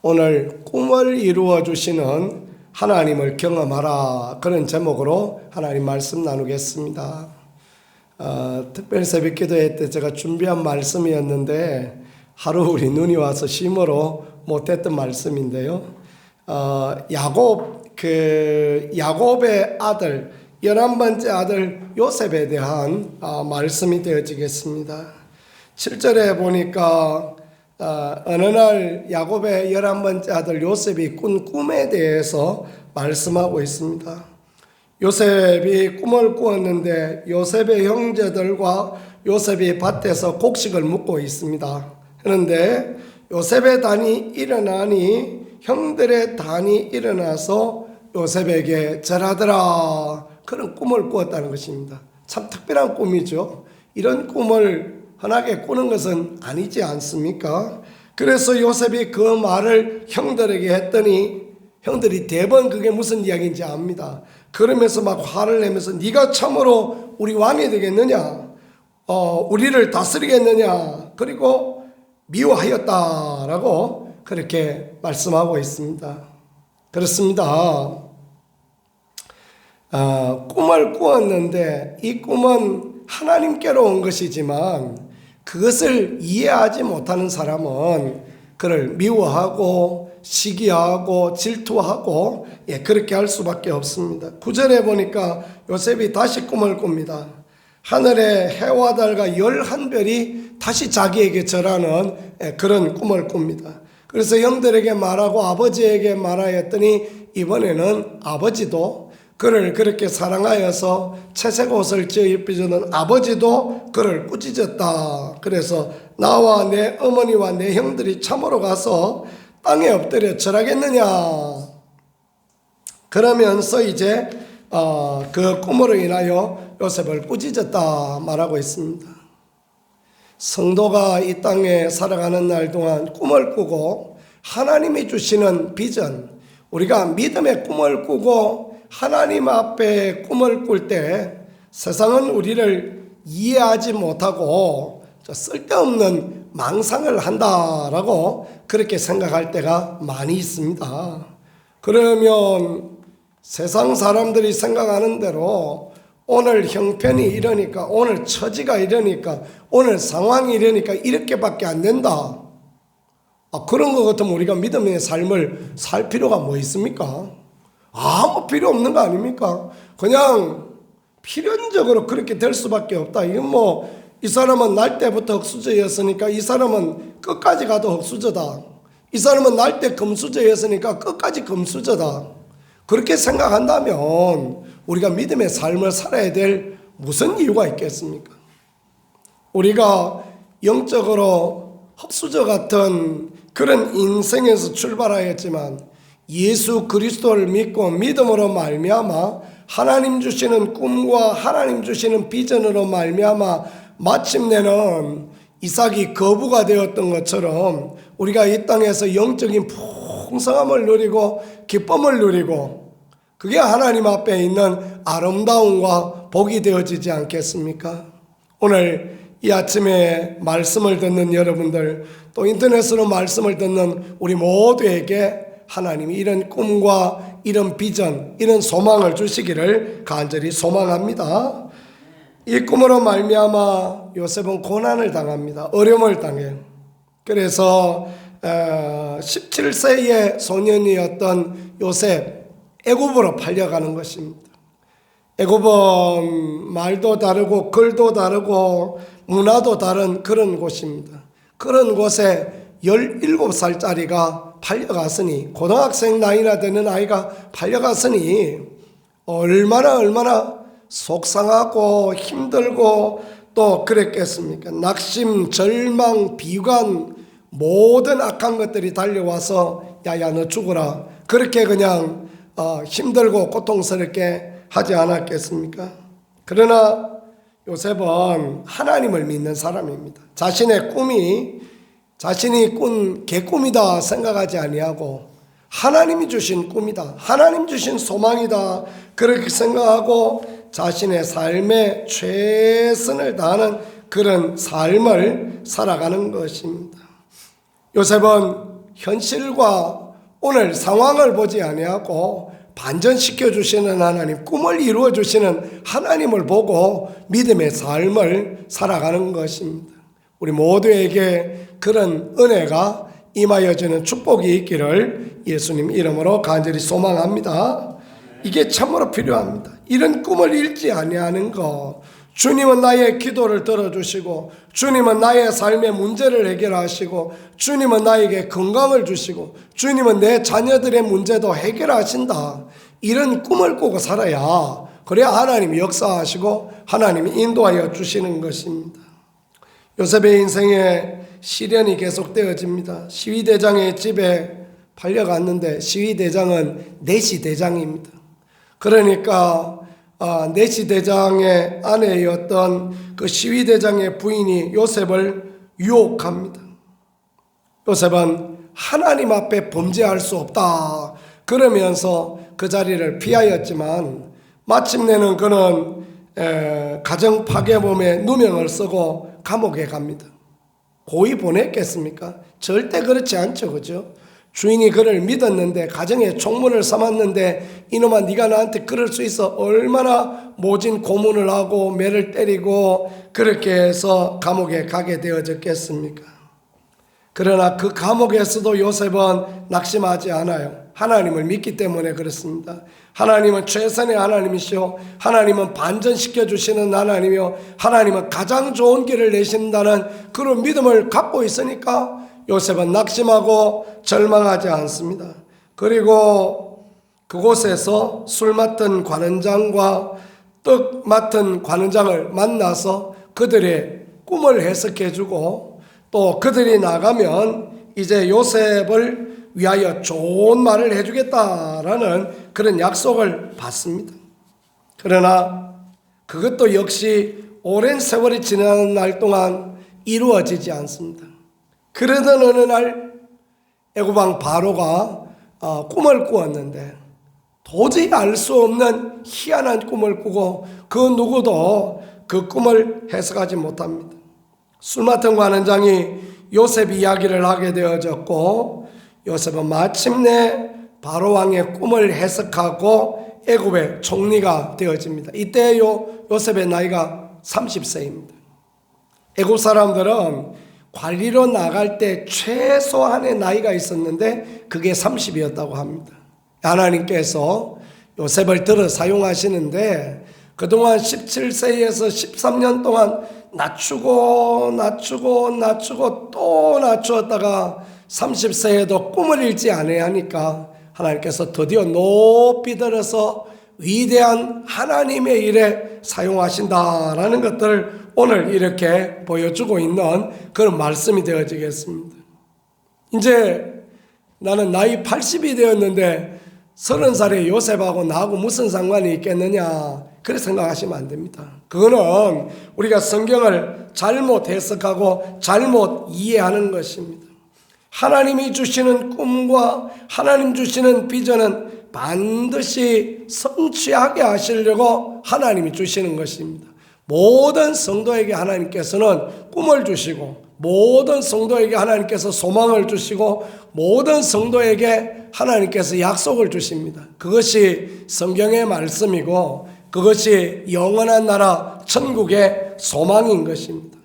오늘 꿈을 이루어 주시는 하나님을 경험하라, 그런 제목으로 하나님 말씀 나누겠습니다. 특별 새벽 기도회 때 제가 준비한 말씀이었는데 하루 우리 눈이 와서 심으로 못했던 말씀인데요. 야곱의 아들 11번째 아들 요셉에 대한 말씀이 되어지겠습니다. 7절에 보니까 어느 날 야곱의 11번째 아들 요셉이 꾼 꿈에 대해서 말씀하고 있습니다. 요셉이 꿈을 꾸었는데 요셉의 형제들과 요셉이 밭에서 곡식을 묻고 있습니다. 그런데 요셉의 단이 일어나니 형들의 단이 일어나서 요셉에게 절하더라, 그런 꿈을 꾸었다는 것입니다. 참 특별한 꿈이죠. 이런 꿈을 흔하게 꾸는 것은 아니지 않습니까? 그래서 요셉이 그 말을 형들에게 했더니 형들이 대번 그게 무슨 이야기인지 압니다. 그러면서 막 화를 내면서 네가 참으로 우리 왕이 되겠느냐, 우리를 다스리겠느냐, 그리고 미워하였다라고 그렇게 말씀하고 있습니다. 그렇습니다. 꿈을 꾸었는데 이 꿈은 하나님께로 온 것이지만 그것을 이해하지 못하는 사람은 그를 미워하고 시기하고 질투하고 그렇게 할 수밖에 없습니다. 9절에 보니까 요셉이 다시 꿈을 꿉니다. 하늘의 해와 달과 11별이 다시 자기에게 절하는 그런 꿈을 꿉니다. 그래서 형들에게 말하고 아버지에게 말하였더니 이번에는 아버지도 그를 그렇게 사랑하여서 채색 옷을 입혀주는 아버지도 그를 꾸짖었다. 그래서 나와 내 어머니와 내 형들이 참으로 가서 땅에 엎드려 절하겠느냐. 그러면서 이제 그 꿈으로 인하여 요셉을 꾸짖었다 말하고 있습니다. 성도가 이 땅에 살아가는 날 동안 꿈을 꾸고 하나님이 주시는 비전, 우리가 믿음의 꿈을 꾸고 하나님 앞에 꿈을 꿀 때 세상은 우리를 이해하지 못하고 쓸데없는 망상을 한다라고 그렇게 생각할 때가 많이 있습니다. 그러면 세상 사람들이 생각하는 대로 오늘 형편이 이러니까, 오늘 처지가 이러니까, 오늘 상황이 이러니까 이렇게밖에 안 된다. 그런 것 같으면 우리가 믿음의 삶을 살 필요가 뭐 있습니까? 아무 필요 없는 거 아닙니까? 그냥 필연적으로 그렇게 될 수밖에 없다. 이건 이 사람은 날 때부터 흙수저였으니까 이 사람은 끝까지 가도 흙수저다. 이 사람은 날 때 금수저였으니까 끝까지 금수저다. 그렇게 생각한다면 우리가 믿음의 삶을 살아야 될 무슨 이유가 있겠습니까? 우리가 영적으로 흙수저 같은 그런 인생에서 출발하였지만 예수 그리스도를 믿고 믿음으로 말미암아 하나님 주시는 꿈과 하나님 주시는 비전으로 말미암아 마침내는 이삭이 거부가 되었던 것처럼 우리가 이 땅에서 영적인 풍성함을 누리고 기쁨을 누리고 그게 하나님 앞에 있는 아름다움과 복이 되어지지 않겠습니까? 오늘 이 아침에 말씀을 듣는 여러분들, 또 인터넷으로 말씀을 듣는 우리 모두에게 하나님이 이런 꿈과 이런 비전, 이런 소망을 주시기를 간절히 소망합니다. 이 꿈으로 말미암아 요셉은 고난을 당합니다. 어려움을 당해요. 그래서 17세의 소년이었던 요셉, 애굽으로 팔려가는 것입니다. 애굽은 말도 다르고 글도 다르고 문화도 다른 그런 곳입니다. 그런 곳에 17살짜리가 팔려갔으니, 고등학생 나이나 되는 아이가 팔려갔으니 얼마나 속상하고 힘들고 또 그랬겠습니까? 낙심, 절망, 비관, 모든 악한 것들이 달려와서 야야 너 죽어라, 그렇게 그냥 힘들고 고통스럽게 하지 않았겠습니까? 그러나 요셉은 하나님을 믿는 사람입니다. 자신의 꿈이 자신이 꾼 개꿈이다 생각하지 아니하고 하나님이 주신 꿈이다, 하나님 주신 소망이다, 그렇게 생각하고 자신의 삶에 최선을 다하는 그런 삶을 살아가는 것입니다. 요셉은 현실과 오늘 상황을 보지 아니하고 반전시켜 주시는 하나님, 꿈을 이루어 주시는 하나님을 보고 믿음의 삶을 살아가는 것입니다. 우리 모두에게 그런 은혜가 임하여지는 축복이 있기를 예수님 이름으로 간절히 소망합니다. 이게 참으로 필요합니다. 이런 꿈을 잃지 아니하는 것, 주님은 나의 기도를 들어주시고, 주님은 나의 삶의 문제를 해결하시고, 주님은 나에게 건강을 주시고, 주님은 내 자녀들의 문제도 해결하신다. 이런 꿈을 꾸고 살아야, 그래야 하나님이 역사하시고 하나님이 인도하여 주시는 것입니다. 요셉의 인생에 시련이 계속되어집니다. 시위대장의 집에 팔려갔는데 시위대장은 내시대장입니다. 그러니까 내시대장의 아내였던 그 시위대장의 부인이 요셉을 유혹합니다. 요셉은 하나님 앞에 범죄할 수 없다 그러면서 그 자리를 피하였지만 마침내는 그는 가정 파괴범에 누명을 쓰고 감옥에 갑니다. 고이 보냈겠습니까? 절대 그렇지 않죠, 그죠? 주인이 그를 믿었는데, 가정에 총무를 삼았는데, 이놈아 네가 나한테 그럴 수 있어? 얼마나 모진 고문을 하고 매를 때리고 그렇게 해서 감옥에 가게 되어졌겠습니까? 그러나 그 감옥에서도 요셉은 낙심하지 않아요. 하나님을 믿기 때문에 그렇습니다. 하나님은 최선의 하나님이시오, 하나님은 반전시켜 주시는 하나님이요, 하나님은 가장 좋은 길을 내신다는 그런 믿음을 갖고 있으니까 요셉은 낙심하고 절망하지 않습니다. 그리고 그곳에서 술 맡은 관원장과 떡 맡은 관원장을 만나서 그들의 꿈을 해석해 주고, 또 그들이 나가면 이제 요셉을 위하여 좋은 말을 해주겠다라는 그런 약속을 받습니다. 그러나 그것도 역시 오랜 세월이 지나는 날 동안 이루어지지 않습니다. 그러던 어느 날 애굽왕 바로가 꿈을 꾸었는데 도저히 알 수 없는 희한한 꿈을 꾸고 그 누구도 그 꿈을 해석하지 못합니다. 술 맡은 관원장이 요셉 이야기를 하게 되어졌고, 요셉은 마침내 바로왕의 꿈을 해석하고 애굽의 총리가 되어집니다. 이때 요셉의 나이가 30세입니다. 애굽 사람들은 관리로 나갈 때 최소한의 나이가 있었는데 그게 30이었다고 합니다. 하나님께서 요셉을 들어 사용하시는데 그동안 17세에서 13년 동안 낮추고 또 낮추었다가 30세에도 꿈을 잃지 아니하니까 하나님께서 드디어 높이 들어서 위대한 하나님의 일에 사용하신다라는 것들을 오늘 이렇게 보여주고 있는 그런 말씀이 되어지겠습니다. 이제 나는 나이 80이 되었는데 30살의 요셉하고 나하고 무슨 상관이 있겠느냐, 그렇게 생각하시면 안 됩니다. 그거는 우리가 성경을 잘못 해석하고 잘못 이해하는 것입니다. 하나님이 주시는 꿈과 하나님 주시는 비전은 반드시 성취하게 하시려고 하나님이 주시는 것입니다. 모든 성도에게 하나님께서는 꿈을 주시고, 모든 성도에게 하나님께서 소망을 주시고, 모든 성도에게 하나님께서 약속을 주십니다. 그것이 성경의 말씀이고 그것이 영원한 나라 천국의 소망인 것입니다.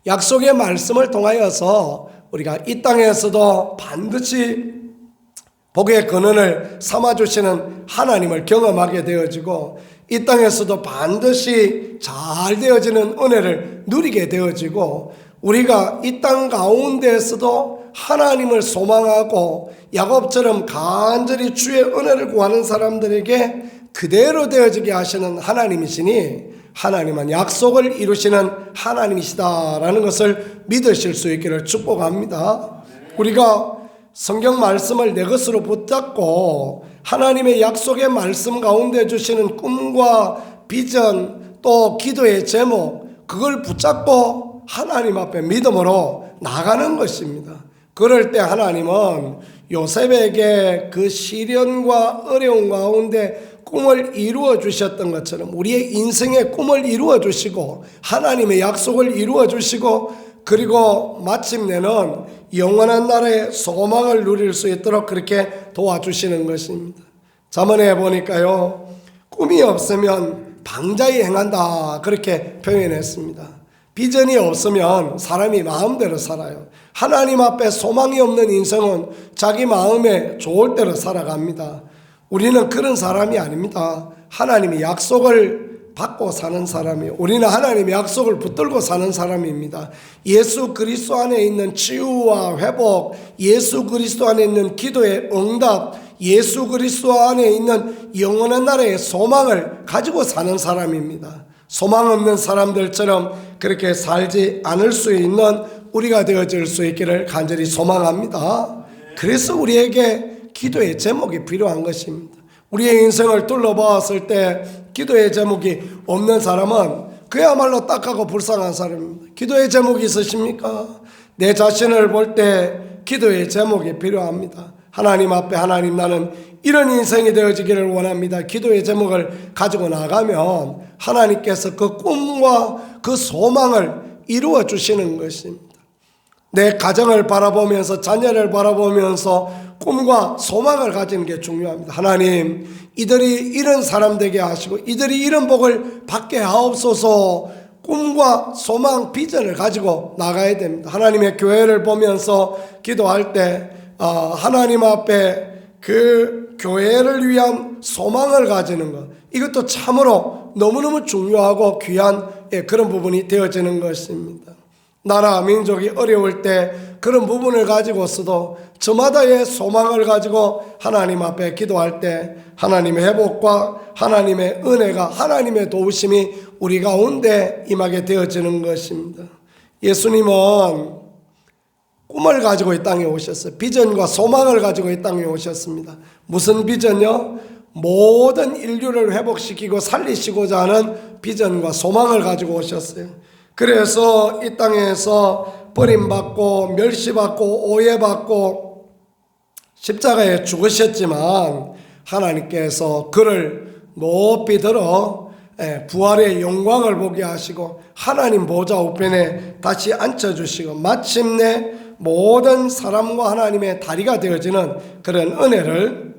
약속의 말씀을 통하여서 우리가 이 땅에서도 반드시 복의 근원을 삼아주시는 하나님을 경험하게 되어지고, 이 땅에서도 반드시 잘 되어지는 은혜를 누리게 되어지고, 우리가 이 땅 가운데에서도 하나님을 소망하고 야곱처럼 간절히 주의 은혜를 구하는 사람들에게 그대로 되어지게 하시는 하나님이시니, 하나님은 약속을 이루시는 하나님이시다라는 것을 믿으실 수 있기를 축복합니다. 우리가 성경 말씀을 내 것으로 붙잡고 하나님의 약속의 말씀 가운데 주시는 꿈과 비전, 또 기도의 제목, 그걸 붙잡고 하나님 앞에 믿음으로 나가는 것입니다. 그럴 때 하나님은 요셉에게 그 시련과 어려움 가운데 꿈을 이루어 주셨던 것처럼 우리의 인생의 꿈을 이루어 주시고 하나님의 약속을 이루어 주시고 그리고 마침내는 영원한 나라의 소망을 누릴 수 있도록 그렇게 도와주시는 것입니다. 잠언에 보니까요, 꿈이 없으면 방자히 행한다 그렇게 표현했습니다. 비전이 없으면 사람이 마음대로 살아요. 하나님 앞에 소망이 없는 인생은 자기 마음에 좋을 대로 살아갑니다. 우리는 그런 사람이 아닙니다. 하나님이 약속을 받고 사는 사람이에요. 우리는 하나님의 약속을 붙들고 사는 사람입니다. 예수 그리스도 안에 있는 치유와 회복, 예수 그리스도 안에 있는 기도의 응답, 예수 그리스도 안에 있는 영원한 나라의 소망을 가지고 사는 사람입니다. 소망 없는 사람들처럼 그렇게 살지 않을 수 있는 우리가 되어질 수 있기를 간절히 소망합니다. 그래서 우리에게 기도의 제목이 필요한 것입니다. 우리의 인생을 둘러보았을 때 기도의 제목이 없는 사람은 그야말로 딱하고 불쌍한 사람입니다. 기도의 제목이 있으십니까? 내 자신을 볼 때 기도의 제목이 필요합니다. 하나님 앞에 하나님 나는 이런 인생이 되어지기를 원합니다. 기도의 제목을 가지고 나가면 하나님께서 그 꿈과 그 소망을 이루어 주시는 것입니다. 내 가정을 바라보면서 자녀를 바라보면서 꿈과 소망을 가지는 게 중요합니다. 하나님, 이들이 이런 사람 되게 하시고 이들이 이런 복을 받게 하옵소서. 꿈과 소망, 비전을 가지고 나가야 됩니다. 하나님의 교회를 보면서 기도할 때 하나님 앞에 그 교회를 위한 소망을 가지는 것, 이것도 참으로 너무너무 중요하고 귀한 그런 부분이 되어지는 것입니다. 나라 민족이 어려울 때 그런 부분을 가지고서도 저마다의 소망을 가지고 하나님 앞에 기도할 때 하나님의 회복과 하나님의 은혜가, 하나님의 도우심이 우리 가운데 임하게 되어지는 것입니다. 예수님은 꿈을 가지고 이 땅에 오셨어요. 비전과 소망을 가지고 이 땅에 오셨습니다. 무슨 비전이요? 모든 인류를 회복시키고 살리시고자 하는 비전과 소망을 가지고 오셨어요. 그래서 이 땅에서 버림받고 멸시받고 오해받고 십자가에 죽으셨지만 하나님께서 그를 높이 들어 부활의 영광을 보게 하시고 하나님 보좌 우편에 다시 앉혀주시고 마침내 모든 사람과 하나님의 다리가 되어지는 그런 은혜를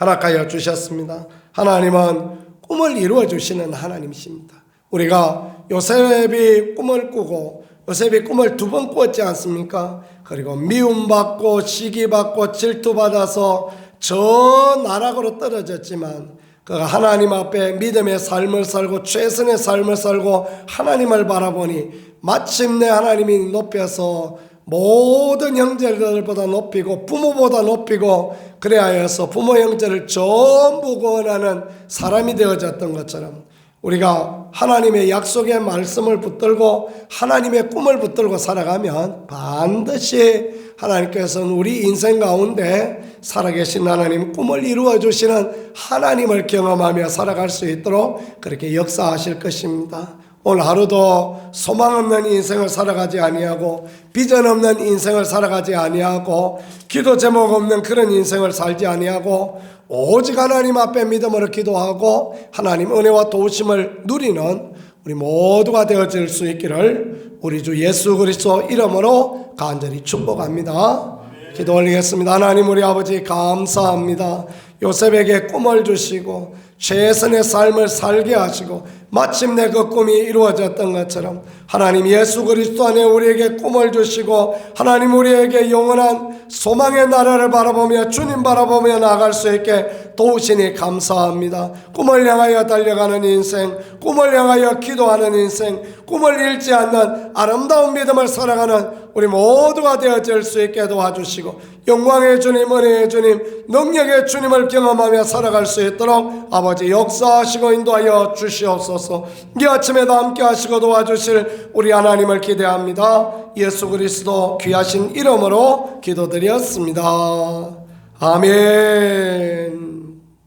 허락하여 주셨습니다. 하나님은 꿈을 이루어 주시는 하나님이십니다. 우리가 요셉이 꿈을 꾸고 요셉이 꿈을 2번 꾸었지 않습니까? 그리고 미움받고 시기받고 질투받아서 저 나락으로 떨어졌지만 그가 하나님 앞에 믿음의 삶을 살고 최선의 삶을 살고 하나님을 바라보니 마침내 하나님이 높여서 모든 형제들보다 높이고 부모보다 높이고 그래하여서 부모 형제를 전부 구원하는 사람이 되어졌던 것처럼 우리가 하나님의 약속의 말씀을 붙들고 하나님의 꿈을 붙들고 살아가면 반드시 하나님께서는 우리 인생 가운데 살아계신 하나님, 꿈을 이루어 주시는 하나님을 경험하며 살아갈 수 있도록 그렇게 역사하실 것입니다. 오늘 하루도 소망 없는 인생을 살아가지 아니하고 비전 없는 인생을 살아가지 아니하고 기도 제목 없는 그런 인생을 살지 아니하고 오직 하나님 앞에 믿음으로 기도하고 하나님 은혜와 도우심을 누리는 우리 모두가 되어질 수 있기를 우리 주 예수 그리스도 이름으로 간절히 축복합니다. 기도 올리겠습니다. 하나님 우리 아버지 감사합니다. 요셉에게 꿈을 주시고 최선의 삶을 살게 하시고 마침내 그 꿈이 이루어졌던 것처럼 하나님 예수 그리스도 안에 우리에게 꿈을 주시고 하나님 우리에게 영원한 소망의 나라를 바라보며 주님 바라보며 나아갈 수 있게 도우시니 감사합니다. 꿈을 향하여 달려가는 인생, 꿈을 향하여 기도하는 인생, 꿈을 잃지 않는 아름다운 믿음을 살아가는 우리 모두가 되어질 수 있게 도와주시고 영광의 주님, 은혜의 주님, 능력의 주님을 경험하며 살아갈 수 있도록 아버지 역사하시고 인도하여 주시옵소서. 이 아침에도 함께 하시고 도와주실 우리 하나님을 기대합니다. 예수 그리스도 귀하신 이름으로 기도드렸습니다. 아멘.